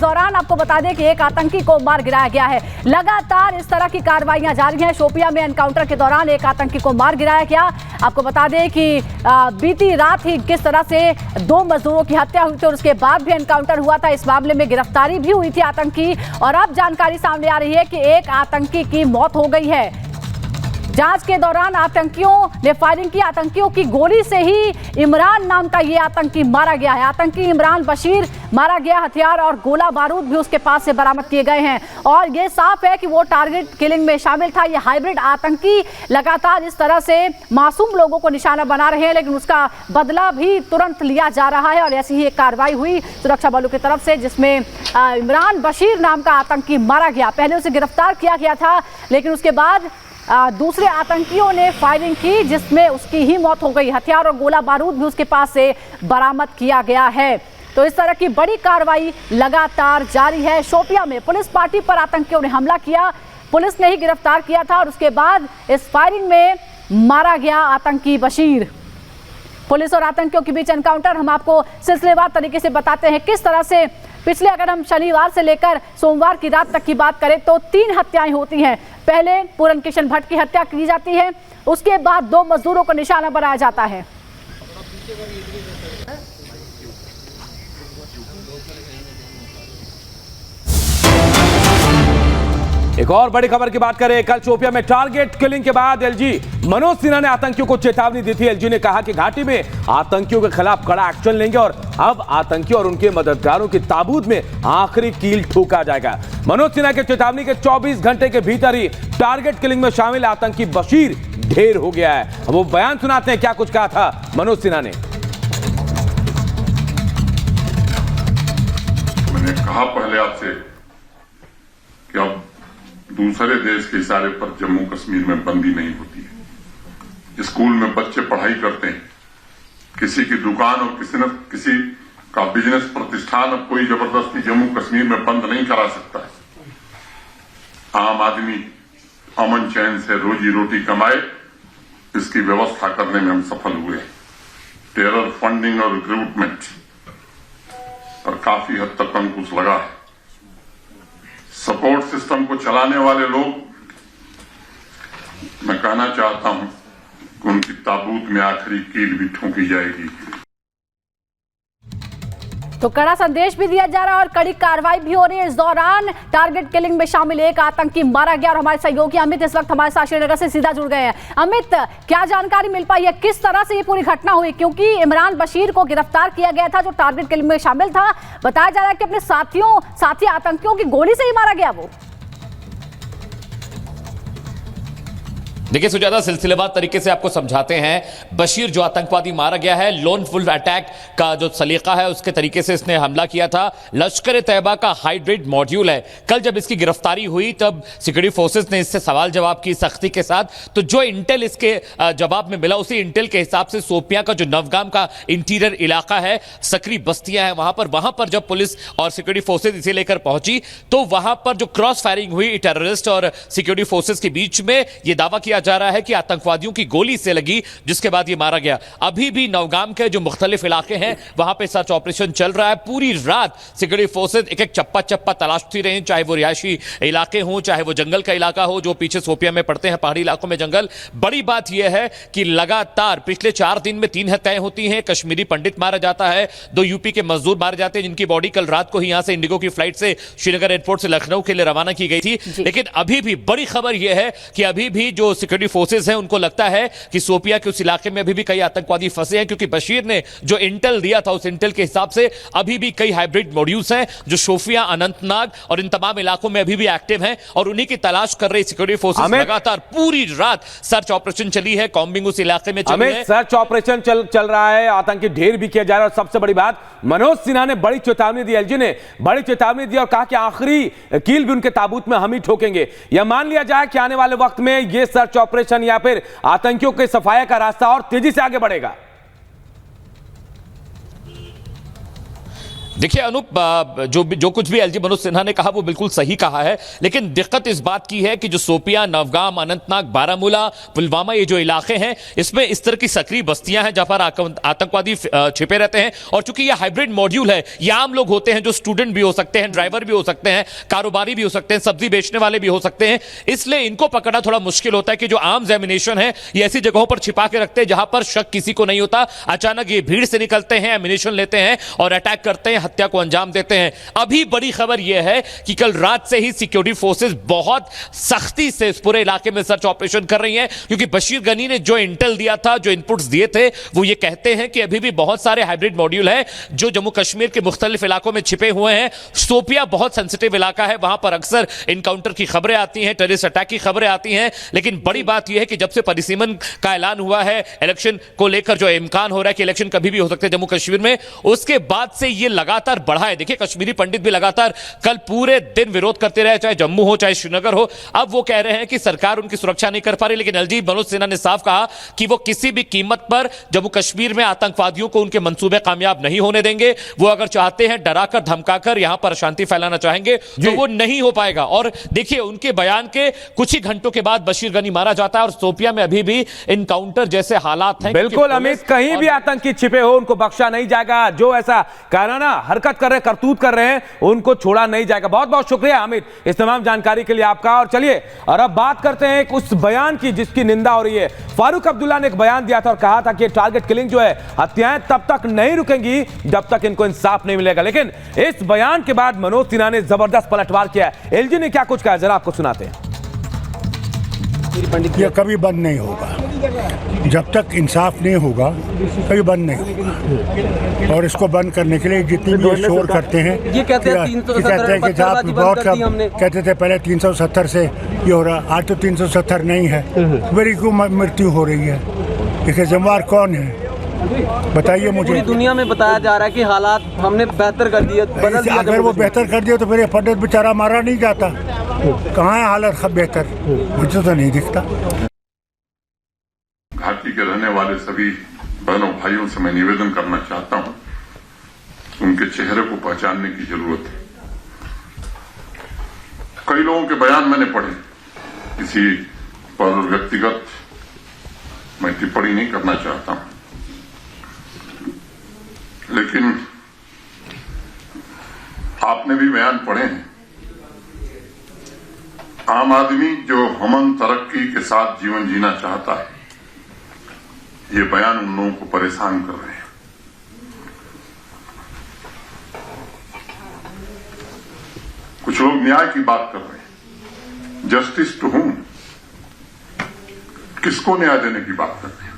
दौरान आपको बता दें कि एक आतंकी को मार गिराया गया है। लगातार इस तरह की कार्रवाइयां जारी हैं। शोपियां में एनकाउंटर के दौरान एक आतंकी को मार गिराया गया। आपको बता दें कि बीती रात ही किस तरह से 2 मजदूरों की हत्या हुई थी और उसके बाद भी एनकाउंटर हुआ था। इस मामले में गिरफ्तारी भी हुई थी आतंकी, और अब जानकारी सामने आ रही है कि एक आतंकी की मौत हो गई है। जांच के दौरान आतंकियों ने फायरिंग की। आतंकियों की गोली से ही इमरान नाम का ये आतंकी मारा गया है। आतंकी इमरान बशीर मारा गया। हथियार और गोला बारूद भी उसके पास से बरामद किए गए हैं, और ये साफ है कि वो टारगेट किलिंग में शामिल था। ये हाइब्रिड आतंकी लगातार इस तरह से मासूम लोगों को निशाना बना रहे हैं, लेकिन उसका बदला भी तुरंत लिया जा रहा है। और ऐसी ही एक कार्रवाई हुई सुरक्षा बलों की तरफ से, जिसमें इमरान बशीर नाम का आतंकी मारा गया। पहले उसे गिरफ्तार किया गया था, लेकिन उसके बाद दूसरे आतंकियों ने फायरिंग की, जिसमें उसकी ही मौत हो गई। हथियार और गोला बारूद भी उसके पास से बरामद किया गया है। तो इस तरह की बड़ी कार्रवाई लगातार जारी है। शोपियां में पुलिस पार्टी पर आतंकियों ने हमला किया। पुलिस ने ही गिरफ्तार किया था, और उसके बाद इस फायरिंग में मारा गया आतंकी बशीर। पुलिस और आतंकियों के बीच एनकाउंटर हम आपको सिलसिलेवार तरीके से बताते हैं किस तरह से। पिछले अगर हम शनिवार से लेकर सोमवार की रात तक की बात करें तो 3 हत्याएं होती हैं। पहले पूरन किशन भट्ट की हत्या की जाती है, उसके बाद 2 मजदूरों को निशाना बनाया जाता है। एक और बड़ी खबर की बात करें। कल शोपिया में टारगेट किलिंग के बाद एलजी मनोज सिन्हा ने आतंकियों को चेतावनी दी थी। एलजी ने कहा कि घाटी में आतंकियों के खिलाफ कड़ा एक्शन लेंगे, और अब आतंकियों और उनके मददगारों की ताबूत में आखिरी कील ठोका जाएगा। मनोज सिन्हा के चेतावनी के 24 घंटे के भीतर ही टारगेट किलिंग में शामिल आतंकी बशीर ढेर हो गया है। अब वो बयान सुनाते हैं, क्या कुछ कहा था मनोज सिन्हा ने। मैंने कहा पहले आपसे कि अब दूसरे देश के इशारे पर जम्मू कश्मीर में बंदी नहीं होती है। स्कूल में बच्चे पढ़ाई करते हैं, किसी की दुकान और किसी का बिजनेस प्रतिष्ठान अब कोई जबरदस्ती जम्मू कश्मीर में बंद नहीं करा सकता है। आम आदमी अमन चैन से रोजी रोटी कमाए, इसकी व्यवस्था करने में हम सफल हुए। टेरर फंडिंग और रिक्रूटमेंट और काफी हद तक अंकुश लगा है। सपोर्ट सिस्टम को चलाने वाले लोग, मैं कहना चाहता हूं कि उनकी ताबूत में आखिरी कील भी ठोकी जाएगी। तो कड़ा संदेश भी दिया जा रहा है और कड़ी कार्रवाई भी हो रही है। इस दौरान टारगेट किलिंग में शामिल एक आतंकी मारा गया, और हमारे सहयोगी अमित इस वक्त हमारे साथ श्रीनगर से सीधा जुड़ गए हैं। अमित, क्या जानकारी मिल पाई है, किस तरह से ये पूरी घटना हुई? क्योंकि इमरान बशीर को गिरफ्तार किया गया था जो टारगेट किलिंग में शामिल था। बताया जा रहा है कि अपने साथी आतंकियों की गोली से ही मारा गया वो। देखिए सुजाता, सिलसिलेवार तरीके से आपको समझाते हैं। बशीर जो आतंकवादी मारा गया है, लोन वुल्फ अटैक का जो सलीका है उसके तरीके से इसने हमला किया था। लश्कर तैयबा का हाइब्रिड मॉड्यूल है। कल जब इसकी गिरफ्तारी हुई तब सिक्योरिटी फोर्सेस ने इससे सवाल जवाब की सख्ती के साथ। तो जो इंटेल इसके जवाब में मिला, उसी इंटेल के हिसाब से सोपियां का जो नवगाम का इंटीरियर इलाका है, सकरी बस्तियां हैं वहां पर जब पुलिस और सिक्योरिटी फोर्सेज इसे लेकर पहुंची तो वहां पर जो क्रॉस फायरिंग हुई टेररिस्ट और सिक्योरिटी फोर्सेज के बीच में, यह दावा किया जा रहा है कि आतंकवादियों की गोली से लगी, जिसके बाद ये मारा गया। अभी भी नवगाम के जो मुख्तलिफ इलाके हैं वहां पे सर्च ऑपरेशन चल रहा है। पूरी रात सिक्योरिटी फोर्सेज एक एक चप्पा तलाशती रही, चाहे वो रिहायशी इलाके हों, चाहे वो जंगल का इलाका हो जो पीछे सोपिया में पड़ते हैं, पहाड़ी इलाकों में जंगल। बड़ी बात यह है कि लगातार पिछले 4 दिन में 3 हत्याएं होती हैं। कश्मीरी पंडित मारा जाता है, 2 यूपी के मजदूर मारे जाते हैं जिनकी बॉडी कल रात को ही यहां से इंडिगो की फ्लाइट से श्रीनगर एयरपोर्ट से लखनऊ के लिए रवाना की गई थी। लेकिन अभी भी बड़ी खबर यह है कि अभी भी जो सिक्योरिटी फोर्सेज हैं उनको लगता है कि सोपिया के उस इलाके में अभी भी कई आतंकवादी फंसे हैं, क्योंकि बशीर ने जो इंटेल दिया था उस इंटेल के हिसाब से अभी भी कई हाइब्रिड मॉड्यूल्स हैं जो शोपिया, अनंतनाग और इन तमाम इलाकों में अभी भी एक्टिव हैं, और उन्हीं की तलाश कर रही सिक्योरिटी फोर्सेज। लगातार पूरी रात सर्च ऑपरेशन चली है, कॉम्बिंग उस इलाके में चली है, सर्च ऑपरेशन चल रहा है, आतंकी ढेर भी किया जा रहा है। और सबसे बड़ी बात, मनोज सिन्हा ने बड़ी चेतावनी दी, एलजी ने बड़ी चेतावनी दी और कहा कि आखिरी कील भी उनके ताबूत में हम ही ठोकेंगे। यह मान लिया जाए कि आने वाले वक्त में यह सर्च ऑपरेशन या फिर आतंकियों के सफाया का रास्ता और तेजी से आगे बढ़ेगा। देखिए अनूप, जो कुछ भी एलजी मनोज सिन्हा ने कहा वो बिल्कुल सही कहा है, लेकिन दिक्कत इस बात की है कि जो शोपियां, नवगाम, अनंतनाग, बारामूला, पुलवामा, ये जो इलाके हैं इसमें इस तरह की सक्रिय बस्तियां हैं जहां पर आतंकवादी छिपे रहते हैं। और चूंकि यह हाइब्रिड मॉड्यूल है, ये आम लोग होते हैं जो स्टूडेंट भी हो सकते हैं, ड्राइवर भी हो सकते हैं, कारोबारी भी हो सकते हैं, सब्जी बेचने वाले भी हो सकते हैं, इसलिए इनको पकड़ना थोड़ा मुश्किल होता है कि जो आम एमिनेशन है ये ऐसी जगहों पर छिपा के रखते हैं जहां पर शक किसी को नहीं होता। अचानक ये भीड़ से निकलते हैं, एमिनेशन लेते हैं और अटैक करते हैं, हत्या को अंजाम देते हैं। अभी बड़ी खबर यह है कि कल रात से ही सिक्योरिटी फोर्सेस बहुत सख्ती से इस पूरे इलाके में सर्च ऑपरेशन कर रही हैं, क्योंकि बशीर गनी ने जो इंटेल दिया था, जो इनपुट्स दिए थे, वो ये कहते हैं कि अभी भी बहुत सारे हाइब्रिड मॉड्यूल हैं जो जम्मू कश्मीर के मुख्तलिफ इलाकों में छिपे हुए हैं। शोपिया बहुत सेंसिटिव इलाका है, वहां पर अक्सर इनकाउंटर की खबरें आती हैं, टेररिस्ट अटैक की खबरें आती हैं, लेकिन बड़ी बात यह है कि जब से परिसीमन का ऐलान हुआ है, इलेक्शन को लेकर जो इम्कान हो रहा है कि इलेक्शन कभी भी हो सकते हैं जम्मू कश्मीर में, उसके बाद से यह लगातार बढ़ा है। देखिए कश्मीरी पंडित भी लगातार कल पूरे दिन विरोध करते रहे, चाहे जम्मू हो चाहे श्रीनगर हो। अब वो कह रहे हैं कि सरकार उनकी सुरक्षा नहीं कर पा रही, लेकिन एलजी मनोज सिन्हा ने साफ कहा कि वो किसी भी कीमत पर जम्मू कश्मीर में आतंकवादियों को उनके मंसूबे कामयाब नहीं होने देंगे। वो अगर चाहते हैं डराकर धमकाकर यहां पर अशांति फैलाना चाहेंगे तो वो नहीं हो पाएगा। और देखिए उनके बयान के कुछ ही घंटों के बाद बशीर गनी मारा जाता है और शोपिया में अभी भी इनकाउंटर जैसे हालात हैं। बिल्कुल अमित, कहीं भी आतंकी छिपे हो उनको बख्शा नहीं जाएगा। जो ऐसा कायराना हरकत कर रहे, करतूत कर रहे हैं, उनको छोड़ा नहीं जाएगा। बहुत बहुत शुक्रिया अमित इस तमाम जानकारी के लिए आपका। और चलिए और अब बात करते हैं उस बयान की जिसकी निंदा हो रही है। फारूक अब्दुल्ला ने एक बयान दिया था और कहा था कि टारगेट किलिंग जो है, हत्याएं तब तक नहीं रुकेंगी जब तक इनको इंसाफ नहीं मिलेगा। लेकिन इस बयान के बाद मनोज सिन्हा ने जबरदस्त पलटवार किया है। एलजी ने क्या कुछ कहा जरा आपको सुनाते हैं। यह कभी बंद नहीं होगा, जब तक इंसाफ नहीं होगा कभी बंद नहीं होगा। और इसको बंद करने के लिए जितनी भी शोर करते हैं, ये कहते हैं कि आप बहुत कहते थे पहले 370 से ये हो रहा, आज तो 370 नहीं है, मेरी क्यों मृत्यु हो रही है? इसके जिम्मेदार कौन है बताइए मुझे। पूरी दुनिया में बताया जा रहा है कि हालात हमने बेहतर कर दिए, बदल दिया। अगर वो बेहतर कर दिया तो फिर ये पंडित बेचारा मारा नहीं जाता। कहाँ है हालत बेहतर? मुझे तो नहीं दिखता। घाटी के रहने वाले सभी बहनों भाइयों से मैं निवेदन करना चाहता हूं, उनके चेहरे को पहचानने की जरूरत है। कई लोगों के बयान मैंने पढ़े, किसी पर व्यक्तिगत मैं टिप्पणी नहीं करना चाहता हूं, लेकिन आपने भी बयान पढ़े हैं। आम आदमी जो अमन तरक्की के साथ जीवन जीना चाहता है, ये बयान उन लोगों को परेशान कर रहे हैं। कुछ लोग न्याय की बात कर रहे हैं, जस्टिस टू हुम, किसको न्याय देने की बात कर रहे हैं?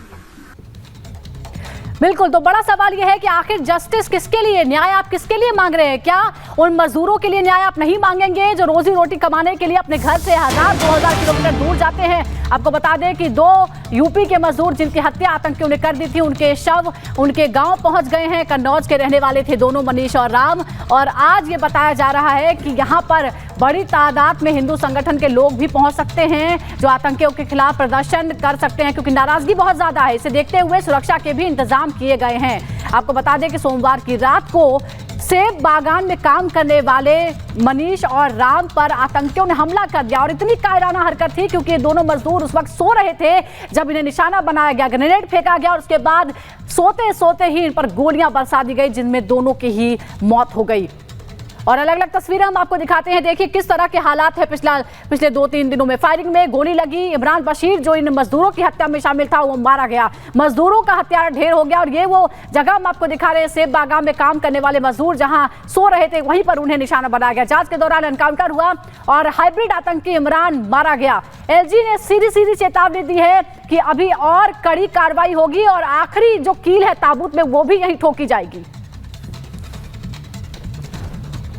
बिल्कुल, तो बड़ा सवाल यह है कि आखिर जस्टिस किसके लिए, न्याय आप किसके लिए मांग रहे हैं? क्या उन मजदूरों के लिए न्याय आप नहीं मांगेंगे जो रोजी रोटी कमाने के लिए अपने घर से 1000-2000 किलोमीटर दूर जाते हैं? आपको बता दें कि 2 यूपी के मजदूर जिनकी हत्या आतंकियों ने कर दी थी, उनके शव उनके गांव पहुंच गए हैं। कन्नौज के रहने वाले थे दोनों, मनीष और राम। और आज ये बताया जा रहा है कि यहाँ पर बड़ी तादाद में हिंदू संगठन के लोग भी पहुंच सकते हैं जो आतंकियों के खिलाफ प्रदर्शन कर सकते हैं, क्योंकि नाराजगी बहुत ज्यादा है। इसे देखते हुए सुरक्षा के भी इंतजाम किए गए हैं। आपको बता दें कि सोमवार की रात को सेब बागान में काम करने वाले मनीष और राम पर आतंकियों ने हमला कर दिया। और इतनी कायराना हरकत थी क्योंकि दोनों मजदूर उस वक्त सो रहे थे जब इन्हें निशाना बनाया गया, ग्रेनेड फेंका गया और उसके बाद सोते सोते ही इन पर गोलियां बरसा दी गई, जिनमें दोनों की ही मौत हो गई। और अलग अलग तस्वीरें हम आपको दिखाते हैं। देखिए किस तरह के हालात है। पिछले 2-3 दिनों में फायरिंग में गोली लगी। इमरान बशीर जो इन मजदूरों की हत्या में शामिल था वो मारा गया। मजदूरों का हत्यारा ढेर हो गया। और ये वो जगह हम आपको दिखा रहे हैं, सेब बागान में काम करने वाले मजदूर जहां सो रहे थे, वहीं पर उन्हें निशाना बनाया गया। जांच के दौरान एनकाउंटर हुआ और हाइब्रिड आतंकी इमरान मारा गया। एलजी ने सीधी चेतावनी दी है कि अभी और कड़ी कार्रवाई होगी और आखिरी जो कील है ताबूत में वो भी यहीं ठोकी जाएगी।